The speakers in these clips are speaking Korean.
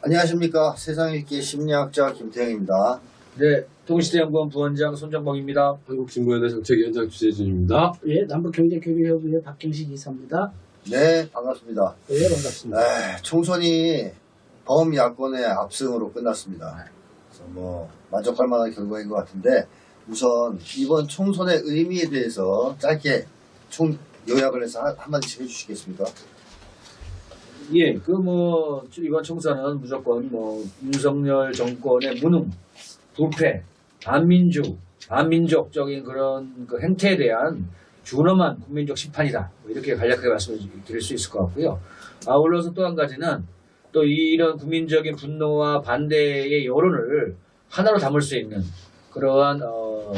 안녕하십니까. 세상 읽기 심리학자 김태형입니다. 네, 동시대연구원 부원장 손정범입니다. 한국진보연대 정책위원장 주재준입니다. 예, 남북경제교류협의회 박경식 이사입니다. 네, 반갑습니다. 예, 반갑습니다. 총선이 범야권의 압승으로 끝났습니다. 그래서 뭐 만족할 만한 결과인 것 같은데, 우선 이번 총선의 의미에 대해서 짧게 총 요약을 해서 한마디씩 해주시겠습니까? 예, 이번 총선은 무조건 윤석열 정권의 무능, 부패, 반민족적인 그런 그 행태에 대한 준엄한 국민적 심판이다. 이렇게 간략하게 말씀을 드릴 수 있을 것 같고요. 아울러서 또 한 가지는 또 이런 국민적인 분노와 반대의 여론을 하나로 담을 수 있는 그러한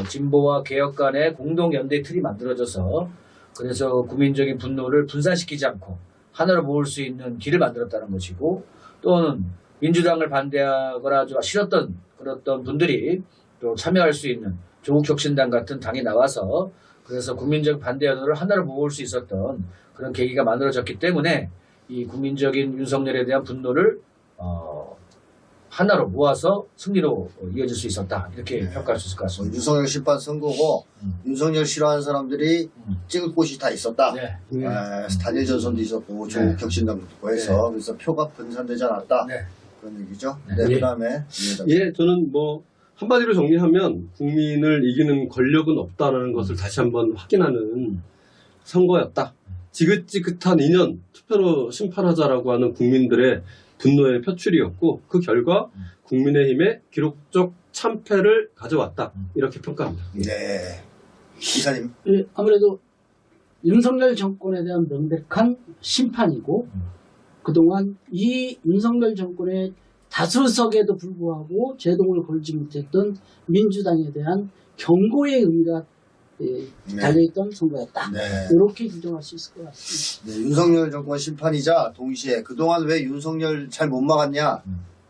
진보와 개혁 간의 공동연대 틀이 만들어져서 그래서 국민적인 분노를 분산시키지 않고 하나로 모을 수 있는 길을 만들었다는 것이고, 또는 민주당을 반대하거나 좀 싫었던 그런 분들이 또 참여할 수 있는 조국혁신당 같은 당이 나와서 그래서 국민적 반대 여론을 하나로 모을 수 있었던 그런 계기가 만들어졌기 때문에 이 국민적인 윤석열에 대한 분노를 하나로 모아서 승리로 이어질 수 있었다. 이렇게 평가할 수 있을 것 같습니다. 윤석열 심판 선거고 윤석열 싫어하는 사람들이 찍을 곳이 다 있었다. 네. 단일 전선도 있었고 조국혁신당도 있고 해서 그래서 표가 분산되지 않았다. 네. 그런 얘기죠. 네. 네, 그다음에 예, 저는 한마디로 정리하면 국민을 이기는 권력은 없다는 것을 다시 한번 확인하는 선거였다. 지긋지긋한 2년 투표로 심판하자라고 하는 국민들의 분노의 표출이었고, 그 결과 국민의힘의 기록적 참패를 가져왔다. 이렇게 평가합니다. 네, 이사님. 예, 아무래도 윤석열 정권에 대한 명백한 심판이고, 그동안 이 윤석열 정권의 다수석에도 불구하고 제동을 걸지 못했던 민주당에 대한 경고의 의미가 달려있던 선거였다. 네. 이렇게 규정할 수 있을 것 같습니다. 네, 윤석열 정권 심판이자 동시에 그동안 왜 윤석열 잘 못 막았냐,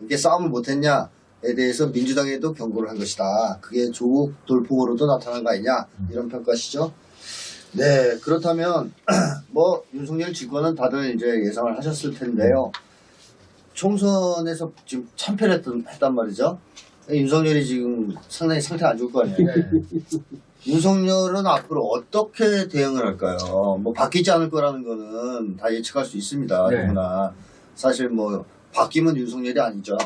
이렇게 싸움을 못했냐에 대해서 민주당에도 경고를 한 것이다. 그게 조국 돌풍으로도 나타난 거 아니냐, 이런 평가시죠. 네, 그렇다면 윤석열 집권은 다들 이제 예상을 하셨을 텐데요. 총선에서 지금 참패를 했단 말이죠. 윤석열이 지금 상당히 상태가 안 좋을 거 아니에요. 윤석열은 앞으로 어떻게 대응을 할까요? 바뀌지 않을 거라는 거는 다 예측할 수 있습니다. 네. 누구나. 사실 바뀌면 윤석열이 아니죠.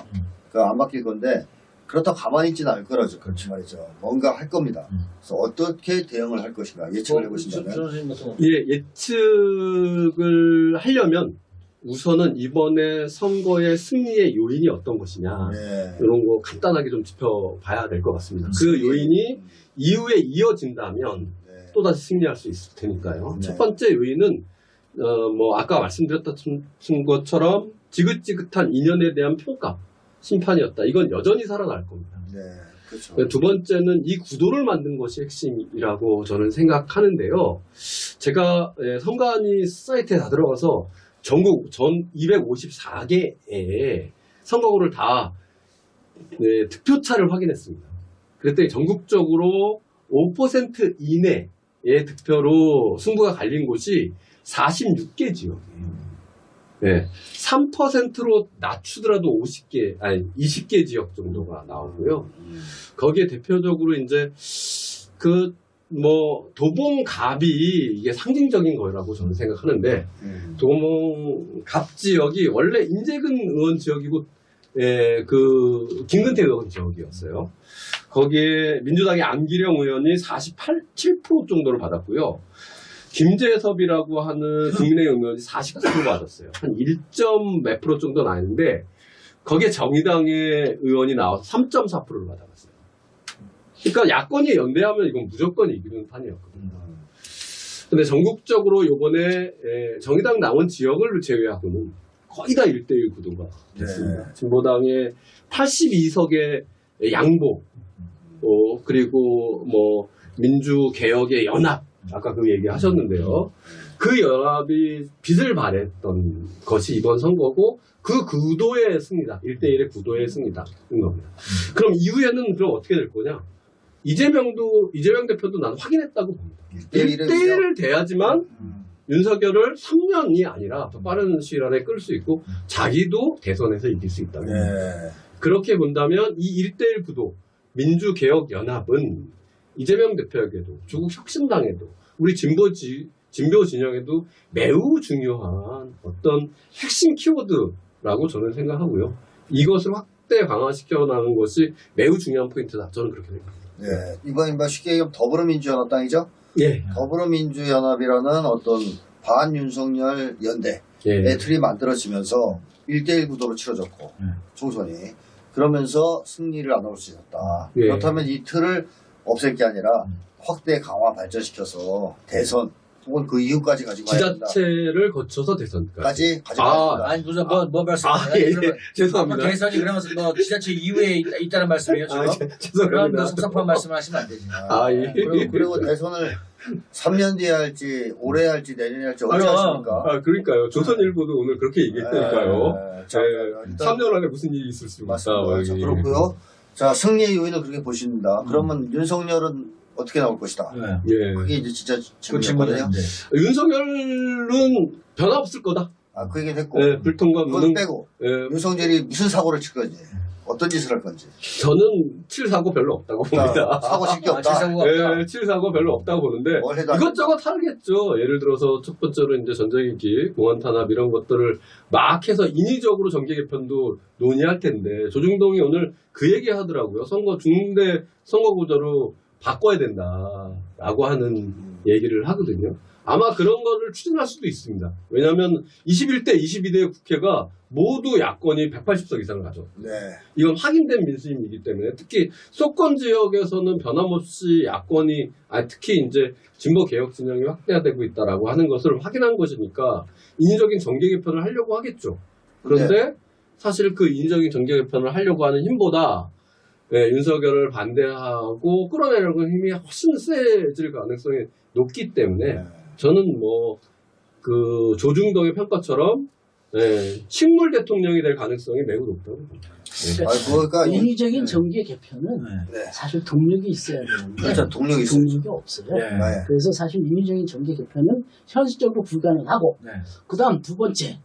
안 바뀔 건데, 그렇다고 가만히 있지는 않을 거라죠. 그렇지 말이죠. 뭔가 할 겁니다. 그래서 어떻게 대응을 할 것인가 예측을 해보신다면. 예측을 하려면 우선은 이번에 선거의 승리의 요인이 어떤 것이냐, 네. 이런 거 간단하게 좀 짚어봐야 될 것 같습니다. 그 요인이 이후에 이어진다면 또다시 승리할 수 있을 테니까요. 네. 첫 번째 요인은 아까 말씀드렸던 것처럼 지긋지긋한 2년에 대한 평가, 심판이었다. 이건 여전히 살아날 겁니다. 네, 그렇죠. 두 번째는 이 구도를 만든 것이 핵심이라고 저는 생각하는데요. 제가 선관위 사이트에 다 들어가서 전국 전 254개의 선거구를 다 득표차를 확인했습니다. 그랬더니 전국적으로 5% 이내의 득표로 승부가 갈린 곳이 46개 지역이에요. 네, 3%로 낮추더라도 20개 지역 정도가 나오고요. 거기에 대표적으로 이제 도봉갑이 이게 상징적인 거라고 저는 생각하는데, 도봉갑 지역이 원래 인재근 의원 지역이고, 김근태 의원 지역이었어요. 거기에 민주당의 안기령 의원이 7% 정도를 받았고요. 김재섭이라고 하는 국민의힘 의원이 49% 받았어요. 한 1점 몇 프로 정도 나는데, 거기에 정의당의 의원이 나와서 3.4%를 받아갔어요. 그러니까 야권이 연대하면 이건 무조건 이기는 판이었거든요. 근데 전국적으로 요번에 정의당 나온 지역을 제외하고는 거의 다 1대1 구도가 됐습니다. 네. 진보당의 82석의 양보, 그리고 민주개혁의 연합, 아까 그 얘기 하셨는데요. 그 연합이 빛을 발했던 것이 이번 선거고, 그 구도의 승리다. 1대1의 구도의 승리다. 인 겁니다. 그럼 이후에는 그럼 어떻게 될 거냐? 이재명 대표도 난 확인했다고 봅니다. 1대1을 돼야지만 윤석열을 3년이 아니라 더 빠른 시일 안에 끌 수 있고 자기도 대선에서 이길 수 있다. 네. 그렇게 본다면 이 1대1 구도 민주개혁연합은 이재명 대표에게도 조국 혁신당에도 우리 진보 진영에도 매우 중요한 어떤 핵심 키워드라고 저는 생각하고요. 이것을 확대 강화시켜 나가는 것이 매우 중요한 포인트다. 저는 그렇게 생각합니다. 네. 이번 쉽게 얘기하면 더불어민주연합당이죠. 예. 더불어민주연합이라는 어떤 반윤석열 연대의 예. 틀이 만들어지면서 1대1 구도로 치러졌고 총선이 그러면서 승리를 안 얻을 수 있었다. 예. 그렇다면 이 틀을 없앨 게 아니라 확대 강화 발전시켜서 대선 혹은 그 이후까지 가지고 가야 된다. 지자체를 거쳐서 대선까지. 까지 가져가야 된다. 아니 무슨 뭐 말씀하세요? 예, 예. 그러면 죄송합니다. 대선이 그러면서 뭐 지자체 이후에 있다는 말씀이에요 지금? 그런 죄송합니다. 섭섭한 말씀하시면 안 되지. 예. 그리고 대선을 3년 뒤에 할지 올해 할지 내년에 할지 어떻게 그럼. 하십니까? 그러니까요. 조선일보도 오늘 그렇게 얘기했다니까요. 자, 일단 3년 안에 무슨 일이 있을 수 있다. 맞습니다. 자, 그렇고요. 자, 승리의 요인을 그렇게 보십니다. 그러면 윤석열은 어떻게 나올 것이다. 네. 예. 그게 이제 진짜 그 질문이거든요. 질문인데. 윤석열은 변화 없을 거다. 아, 그 얘기는 했고. 예, 불통과 그건 무능. 빼고 예, 윤석열이 무슨 사고를 칠 건지 어떤 짓을 할 건지. 저는 7사고 별로 없다고 봅니다. 사고 칠 게 없다. 사고가 없다. 예, 7사고 별로 없다고 보는데 뭘 해도 안 이것저것 하겠죠. 예를 들어서 첫 번째로 이제 전자기기, 공안 탄압 이런 것들을 막 해서 인위적으로 정계 개편도 논의할 텐데 조중동이 오늘 그 얘기 하더라고요. 중대 선거 구조로 바꿔야 된다라고 하는 얘기를 하거든요. 아마 그런 거를 추진할 수도 있습니다. 왜냐하면 21대, 22대 국회가 모두 야권이 180석 이상을 가져. 네. 이건 확인된 민심이기 때문에 특히 수도권 지역에서는 변함없이 야권이 특히 이제 진보 개혁 진영이 확대되고 있다라고 하는 것을 확인한 것이니까 인위적인 정계 개편을 하려고 하겠죠. 그런데 사실 그 인위적인 정계 개편을 하려고 하는 힘보다 윤석열을 반대하고 끌어내려는 힘이 훨씬 세질 가능성이 높기 때문에 저는 그 조중동의 평가처럼 식물 대통령이 될 가능성이 매우 높다고 봅니다. 그러니까 인위적인 정계 개편은 네. 사실 동력이 있어야 되는데 그렇죠. 동력이 있어요. 동력이 없어요. 네. 네. 그래서 사실 인위적인 정계 개편은 현실적으로 불가능하고 네. 그다음 두 번째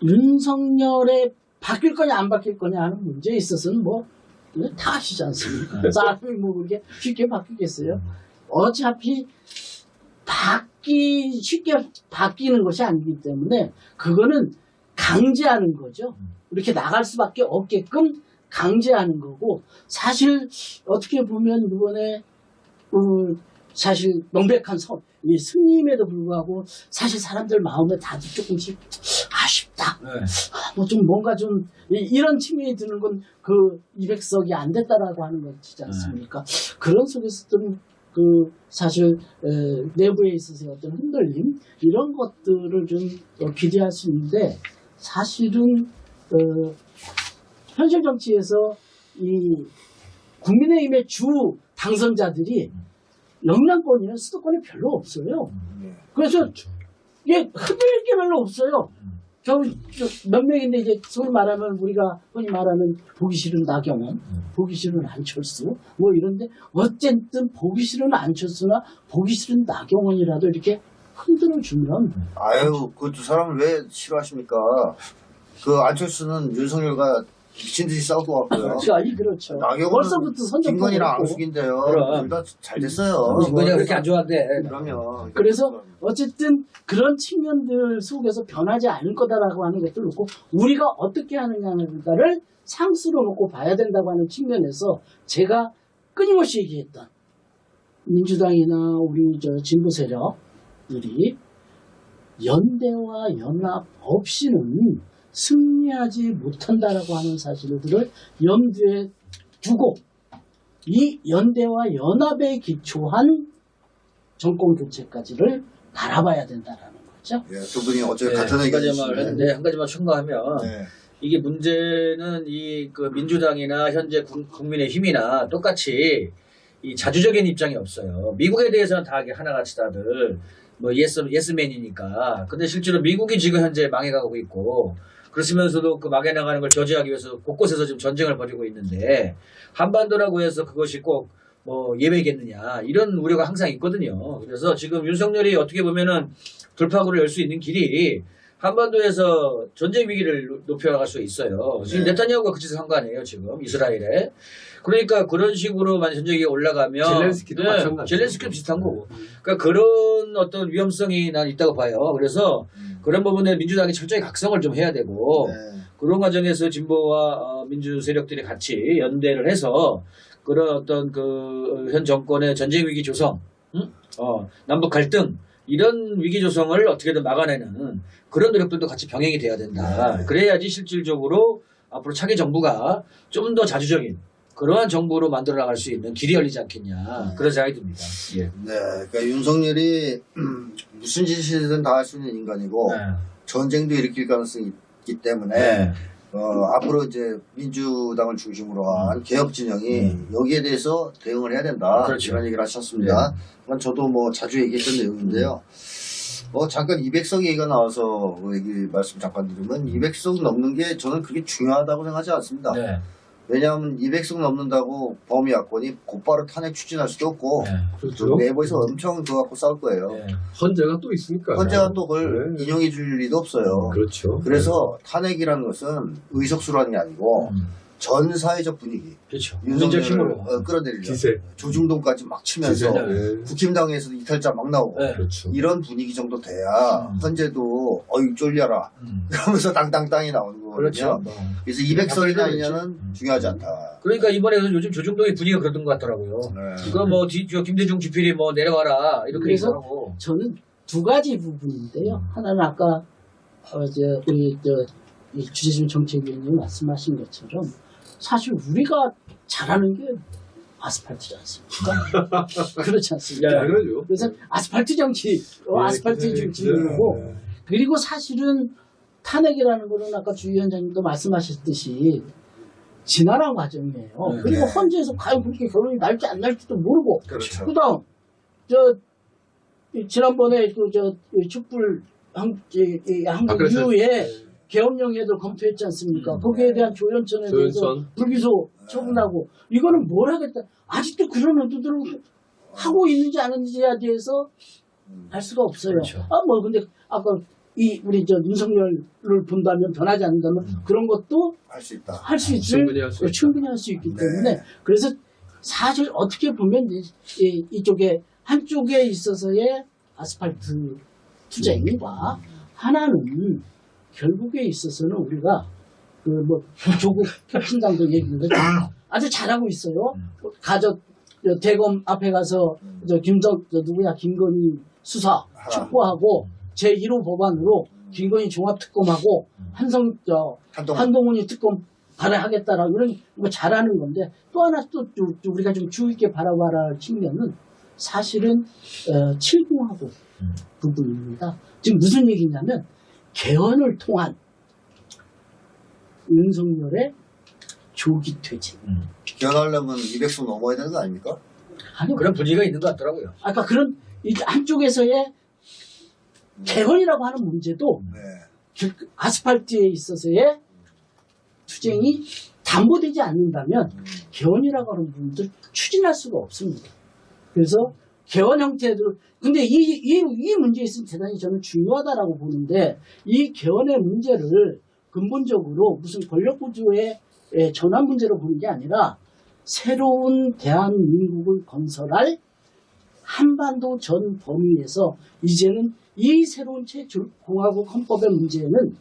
윤석열의 바뀔 거냐 안 바뀔 거냐 하는 문제에 있어서는 다 아시지 않습니까? 사람이 그렇게 쉽게 바뀌겠어요? 어차피 쉽게 바뀌는 것이 아니기 때문에 그거는 강제하는 거죠. 이렇게 나갈 수밖에 없게끔 강제하는 거고 사실 어떻게 보면 이번에 사실 명백한 이 승리임에도 불구하고 사실 사람들 마음에 다들 조금씩 아쉽다. 네. 좀 뭔가 좀 이런 측면이 드는 건 그 200석이 안 됐다라고 하는 거지 않습니까? 그런 속에서도 사실 내부에 있어서 어떤 흔들림 이런 것들을 좀 기대할 수 있는데 사실은 현실 정치에서 이 국민의힘의 주 당선자들이 영남권이나 수도권에 별로 없어요. 그래서 이게 흔들릴 게 별로 없어요. 몇 명인데 이제 소위 말하면 우리가 흔히 말하는 보기 싫은 나경원, 보기 싫은 안철수 이런데 어쨌든 보기 싫은 안철수나 보기 싫은 나경원이라도 이렇게 흔들어 주면 아유, 그 두 사람을 왜 싫어하십니까? 그 안철수는 윤석열과 미친 듯이 싸우고 왔고요. 그렇죠. 나경원은 벌써부터 선전포고 김건희랑 앙숙인데요. 그럼. 둘 다 잘 됐어요. 김건희가 그렇게 안 좋아한대. 그러면 그래서 어쨌든 그런 측면들 속에서 변하지 않을 거다라고 하는 것도 그렇고 우리가 어떻게 하느냐를 상수로 놓고 봐야 된다고 하는 측면에서 제가 끊임없이 얘기했던 민주당이나 우리 진보 세력들이 연대와 연합 없이는 승리하지 못한다라고 하는 사실들을 염두에 두고 이 연대와 연합에 기초한 정권 교체까지를 바라봐야 된다라는 거죠. 예, 두 분이 어차피 같은 한 의견이시네. 가지만 했는데 한 가지만 첨가하면 네. 이게 문제는 그 민주당이나 현재 국민의힘이나 똑같이 이 자주적인 입장이 없어요. 미국에 대해서는 다 하나같이 다들 예스맨이니까. 근데 실제로 미국이 지금 현재 망해가고 있고 그렇으면서도 그 망해 나가는 걸 저지하기 위해서 곳곳에서 지금 전쟁을 벌이고 있는데 한반도라고 해서 그것이 꼭 뭐 예외겠느냐 이런 우려가 항상 있거든요. 그래서 지금 윤석열이 어떻게 보면은 돌파구를 열 수 있는 길이 한반도에서 전쟁 위기를 높여나갈 수 있어요. 지금 네. 네타냐후가 그 짓을 한 거 아니에요, 지금 이스라엘에. 그러니까 그런 식으로 만약 전쟁 위기가 올라가면 젤렌스키도 마찬가지죠. 젤렌스키도 비슷한 거고. 그러니까 그런 어떤 위험성이 난 있다고 봐요. 그래서 그런 부분에 민주당이 철저히 각성을 좀 해야 되고 네. 그런 과정에서 진보와 민주 세력들이 같이 연대를 해서 그런 어떤 그 현 정권의 전쟁 위기 조성, 남북 갈등 이런 위기 조성을 어떻게든 막아내는 그런 노력들도 같이 병행이 돼야 된다. 네. 그래야지 실질적으로 앞으로 차기 정부가 좀 더 자주적인 그러한 정부로 만들어 나갈 수 있는 길이 열리지 않겠냐 그런 생각이 듭니다. 예. 네, 그러니까 윤석열이 무슨 짓이든 다 할 수 있는 인간이고 전쟁도 일으킬 가능성이 있기 때문에 네. 앞으로 이제 민주당을 중심으로 한 개혁 진영이 여기에 대해서 대응을 해야 된다. 그렇죠. 이런 얘기를 하셨습니다. 그건 저도 뭐 자주 얘기했던 내용인데요. 잠깐 200석 얘기가 나와서 말씀 잠깐 드리면 200석 넘는 게 저는 그게 중요하다고 생각하지 않습니다. 네. 왜냐하면 200석 넘는다고 범위 야권이 곧바로 탄핵 추진할 수도 없고 그렇죠. 내부에서 엄청 그거 갖고 싸울 거예요. 네. 헌재가 또 있으니까. 헌재가 또 그걸 네. 인용해 줄 리도 없어요. 그렇죠. 그래서 탄핵이라는 것은 의석수로 하는 게 아니고 전 사회적 분위기, 그렇죠. 문적 윤석열을 힘으로. 끌어내리려 기세. 조중동까지 막 치면서 기세. 네. 네. 국힘당에서도 이탈자 막 나오고 네. 그렇죠. 이런 분위기 정도 돼야 헌재도 어이 쫄려라 이러면서 당당당이 나오는 거거든요. 그렇죠. 그래서 200석이나 그렇지. 있냐는 중요하지 않다. 그러니까 이번에는 요즘 조중동의 분위기가 그러던 것 같더라고요. 네. 그거 뭐 김대중 주필이 뭐 내려와라 이렇게 그래서 얘기하고. 저는 두 가지 부분인데요. 하나는 아까 우리 이 주재심 정책위원님 말씀하신 것처럼 사실 우리가 잘하는 게 아스팔트지 않습니까? 그렇지 않습니까? 네, 그러죠. 그래서 아스팔트 정치, 아스팔트 정치고 그리고 사실은 탄핵이라는 거는 아까 주 위원장님도 말씀하셨듯이 지난한 과정이에요. 그리고 헌재에서 과연 그렇게 결론이 날지 안 날지도 모르고 그렇죠. 그다음 지난번에 촛불 한국 그래서- 이후에 계엄령에도 검토했지 않습니까? 거기에 대한 조연천에 대해서 조연천. 불기소 처분하고 이거는 뭘 하겠다. 아직도 그런 의도들을 하고 있는지 안 하는지에 대해서 알 수가 없어요. 그렇죠. 근데 아까 우리 윤석열을 본다면 변하지 않는다면 그런 것도 할 수 있다. 할 수 있을 충분히 할 수 있다. 충분히 할 수 있기 네. 때문에 그래서 사실 어떻게 보면 이쪽에 한쪽에 있어서의 아스팔트 투쟁과 하나는 결국에 있어서는 우리가 조국 혁신당도 얘기를 아주 잘하고 있어요. 대검 앞에 가서 김건희 수사 촉구하고 제1호 법안으로 김건희 종합특검하고 한동훈이 특검 발의하겠다라고 이런 거 잘하는 건데 또 하나 또 우리가 좀 주의 있게 바라봐야 할 측면은 사실은 칠공하고 부분입니다. 지금 무슨 얘기냐면 개헌을 통한 윤석열의 조기 퇴진. 개헌하려면 200석 넘어야 되는 거 아닙니까? 아니요. 그런 분위기가 있는 것 같더라고요. 아까 그런 한쪽에서의 개헌이라고 하는 문제도 네. 아스팔트에 있어서의 투쟁이 담보되지 않는다면 개헌이라고 하는 부분들 추진할 수가 없습니다. 그래서 개헌 형태도 근데 이 문제에 있으면 대단히 저는 중요하다라고 보는데 이 개헌의 문제를 근본적으로 무슨 권력구조의 전환 문제로 보는 게 아니라 새로운 대한민국을 건설할 한반도 전 범위에서 이제는 이 새로운 공화국 헌법의 문제는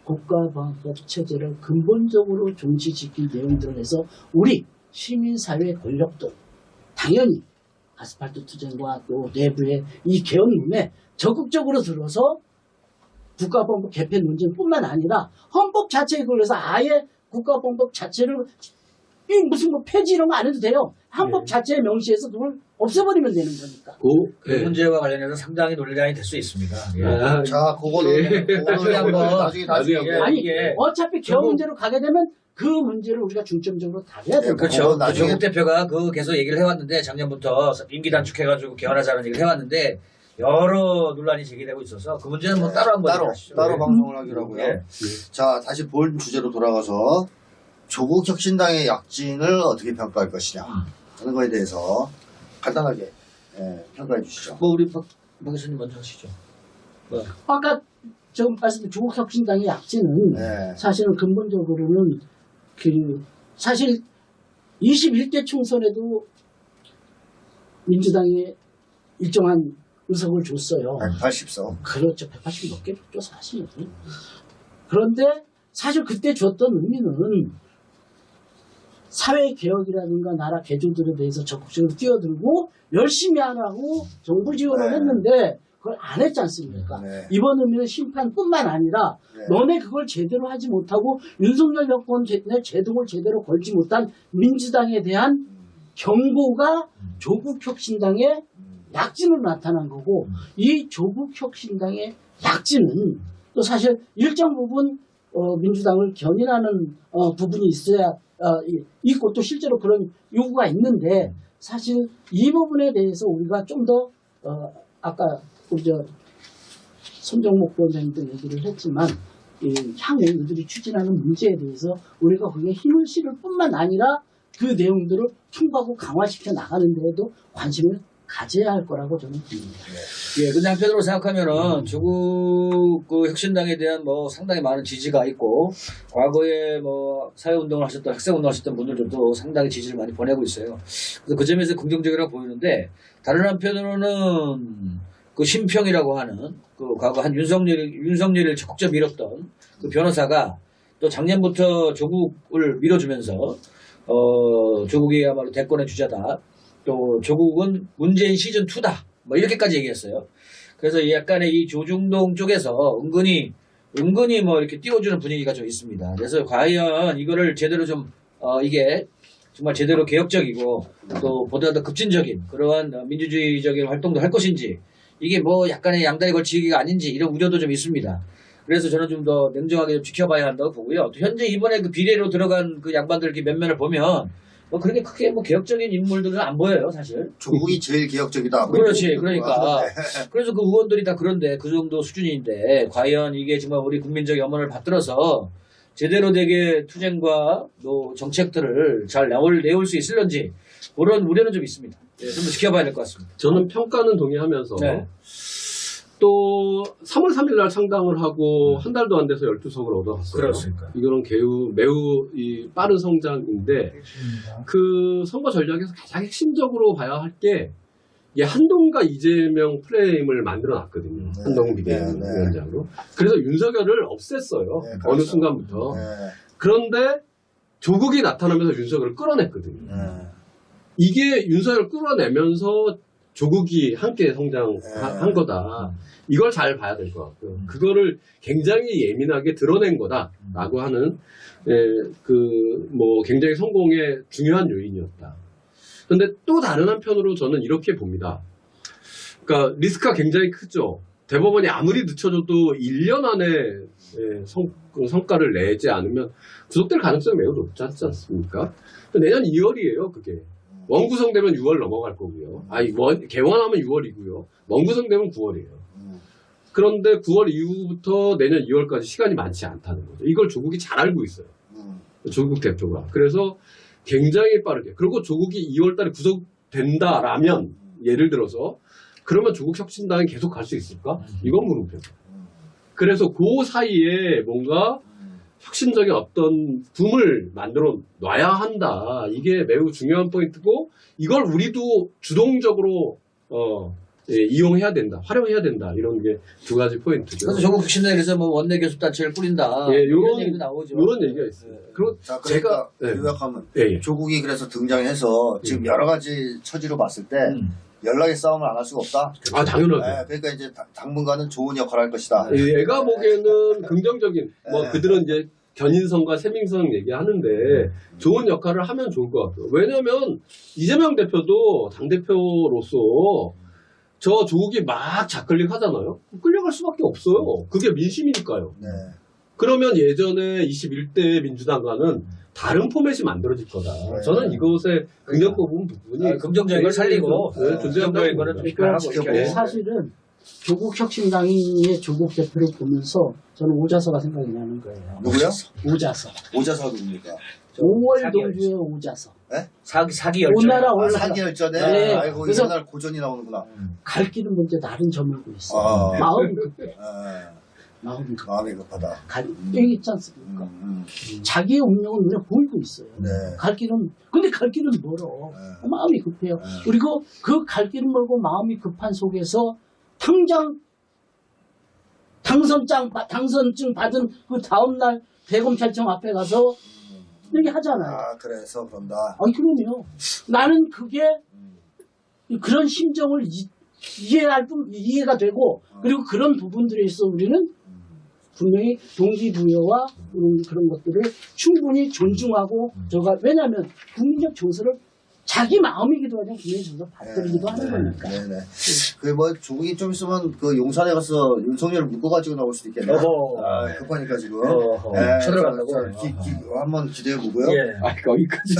국가방법 체제를 근본적으로 종식시킨 내용들을 해서 우리 시민사회 권력도 당연히 아스팔트 투쟁과 또 내부의 이 개헌론에 적극적으로 들어서 국가방법 개편 논쟁뿐만 아니라 헌법 자체에 걸려서 아예 국가방법 자체를 무슨 폐지 이런 거 안 해도 돼요. 헌법 자체에 명시해서 그걸 없애버리면 되는 거니까. 그 문제와 관련해서 상당히 논란이 될 수 있습니다. 예. 자, 그거는 한번 나중에 한번. 아니 이게 어차피 개헌 문제로 가게 되면 그 문제를 우리가 중점적으로 다뤄야 돼요. 그렇죠. 나중에- 조국 대표가 그 계속 얘기를 해왔는데 작년부터 임기 단축해가지고 개헌하자는 얘기를 해왔는데 여러 논란이 제기되고 있어서 그 문제는 뭐 따로 한번 얘기하시죠. 따로 예. 방송을 하기로 하고요. 예. 자, 다시 본 주제로 돌아가서 조국 혁신당의 약진을 어떻게 평가할 것이냐. 하는 거에 대해서 간단하게 평가해 주시죠. 뭐 우리 박 교수님 먼저 하시죠. 아까 좀 말씀드린 조국혁신당의 약진은 네. 사실은 근본적으로는 사실 21대 총선에도 민주당이 일정한 의석을 줬어요. 180석. 그렇죠. 180 넘게 줬죠, 사실은. 그런데 사실 그때 줬던 의미는 사회개혁이라든가 나라 개조들에 대해서 적극적으로 뛰어들고 열심히 하라고 정부 지원을 네. 했는데 그걸 안 했지 않습니까? 네. 이번 의미는 심판뿐만 아니라 네. 너네 그걸 제대로 하지 못하고 윤석열 여권의 제동을 제대로 걸지 못한 민주당에 대한 경고가 조국혁신당의 약진으로 나타난 거고 이 조국혁신당의 약진은 또 사실 일정 부분 민주당을 견인하는 부분이 있어야 있고 또 실제로 그런 요구가 있는데 사실 이 부분에 대해서 우리가 좀 더 아까 우리 손정목 변호사님도 얘기를 했지만 향후 이들이 추진하는 문제에 대해서 우리가 거기에 힘을 실을 뿐만 아니라 그 내용들을 풍부하고 강화시켜 나가는 데에도 관심을 가져야 할 거라고 저는 봅니다. 예, 근데 한편으로 생각하면은 조국 그 혁신당에 대한 뭐 상당히 많은 지지가 있고 과거에 뭐 사회운동을 하셨던 학생운동을 하셨던 분들도 상당히 지지를 많이 보내고 있어요. 그래서 그 점에서 긍정적이라고 보이는데 다른 한편으로는 그 심평이라고 하는 그 과거 한 윤석열을 적극적으로 밀었던 그 변호사가 또 작년부터 조국을 밀어주면서 조국이야말로 대권의 주자다. 또 조국은 문재인 시즌2다. 뭐 이렇게까지 얘기했어요. 그래서 약간의 이 조중동 쪽에서 은근히 뭐 이렇게 띄워주는 분위기가 좀 있습니다. 그래서 과연 이거를 제대로 좀 이게 정말 제대로 개혁적이고 또 보다 더 급진적인 그러한 민주주의적인 활동도 할 것인지 이게 뭐 약간의 양다리 걸치기가 아닌지 이런 우려도 좀 있습니다. 그래서 저는 좀 더 냉정하게 좀 지켜봐야 한다고 보고요. 또 현재 이번에 그 비례로 들어간 그 양반들 이렇게 몇 면을 보면 뭐 그렇게 크게 뭐 개혁적인 인물들은 안 보여요, 사실. 조국이 제일 개혁적이다. 그렇지, 그러니까. 그래서 그 의원들이 다 그런데 그 정도 수준인데 과연 이게 정말 우리 국민적 염원을 받들어서 제대로 되게 투쟁과 또 정책들을 잘 내올 수 있을런지 그런 우려는 좀 있습니다. 좀 더 지켜봐야 될 것 같습니다. 저는 평가는 동의하면서 네. 또 3월 3일 날 창당을 하고 한 달도 안 돼서 12석을 얻어갔어요. 그렇습니까? 이거는 매우 빠른 성장인데 그 선거 전략에서 가장 핵심적으로 봐야 할 게 한동훈과 이재명 프레임을 만들어 놨거든요. 네. 한동훈 비대위원장으로. 그래서 윤석열을 없앴어요. 네, 어느 그렇죠. 순간부터. 네. 그런데 조국이 나타나면서 윤석열을 끌어냈거든요. 네. 이게 윤석열을 끌어내면서 조국이 함께 성장한 거다. 이걸 잘 봐야 될 것 같고요. 그거를 굉장히 예민하게 드러낸 거다라고 하는 굉장히 성공의 중요한 요인이었다. 그런데 또 다른 한편으로 저는 이렇게 봅니다. 그러니까 리스크가 굉장히 크죠. 대법원이 아무리 늦춰줘도 1년 안에 성과를 내지 않으면 구속될 가능성이 매우 높지 않습니까? 내년 2월이에요, 그게. 원구성되면 6월 넘어갈 거고요. 개원하면 6월이고요. 원구성되면 9월이에요. 그런데 9월 이후부터 내년 2월까지 시간이 많지 않다는 거죠. 이걸 조국이 잘 알고 있어요. 조국 대표가. 그래서 굉장히 빠르게. 그리고 조국이 2월 달에 구속된다라면 예를 들어서 그러면 조국 혁신당이 계속 갈 수 있을까? 이건 물음표죠. 그래서 그 사이에 뭔가 혁신적인 어떤 붐을 만들어 놔야 한다. 이게 매우 중요한 포인트고 이걸 우리도 주동적으로 이용해야 된다. 활용해야 된다. 이런 게 두 가지 포인트죠. 그래서 조국 혁신당에 그래서 뭐 원내 교섭단체를 꾸린다. 이런 얘기도 나오죠. 이런 얘기가 있어요. 그리고 자, 그러니까 요약하면 조국이 그래서 등장해서 지금 여러 가지 처지로 봤을 때 연락의 싸움을 안 할 수가 없다. 당연하죠. 그러니까 이제 당분간은 좋은 역할을 할 것이다. 얘가 보기에는 긍정적인 그들은 이제 견인성과 세민성 얘기하는데 좋은 역할을 하면 좋을 것 같고요. 왜냐하면 이재명 대표도 당대표로서 저 조국이 막 좌클릭 하잖아요. 끌려갈 수밖에 없어요. 그게 민심이니까요. 네. 그러면 예전에 21대 민주당과는 다른 포맷이 만들어질 거다. 네. 저는 이것의 긍정적인 부분이 긍정적인 걸 살리고 존재한다는 거는 좀 겁니다. 비판하고 이렇게. 사실은 조국 혁신당의 조국 대표를 보면서 저는 오자서가 생각이 나는 거예요. 누구요? 오자서. 오자서 누굽니까? 5월 사기 동주의 오자서. 사기 열전. 오나라 아, 올라라. 사기 열전에 네. 아이고 그래서- 옛날 고전이 나오는구나. 갈 길은 먼저 나른 저물고 있어. 아. 마음이 급해. 아, 마음이 급해. 마음이 급하다. 여기 있지 않습니까? 자기의 운명은 눈에 보이고 있어요. 네. 갈 길은, 근데 갈 길은 멀어. 네. 마음이 급해요. 네. 그리고 그 갈 길은 멀고 마음이 급한 속에서 당장 당선증 받은 그 다음날 대검찰청 앞에 가서 얘기하잖아요. 아 그래서 그런다. 아니, 그럼요. 나는 그게 그런 심정을 이해가 되고, 그리고 그런 부분들에 있어 우리는 분명히 동기부여와 그런 것들을 충분히 존중하고, 왜냐하면 국민적 정서를 자기 마음이기도 하지만 국민적 정서를 받들기도 하는 거니까. 네네. 그 뭐 조국이 좀 있으면 그 용산에 가서 윤석열을 묶어가지고 나올 수도 있겠네. 어허. 아, 급하니까 지금. 어허. 네, 쳐들어간다고? 한번 기대해 보고요. 예. 아, 거기까지.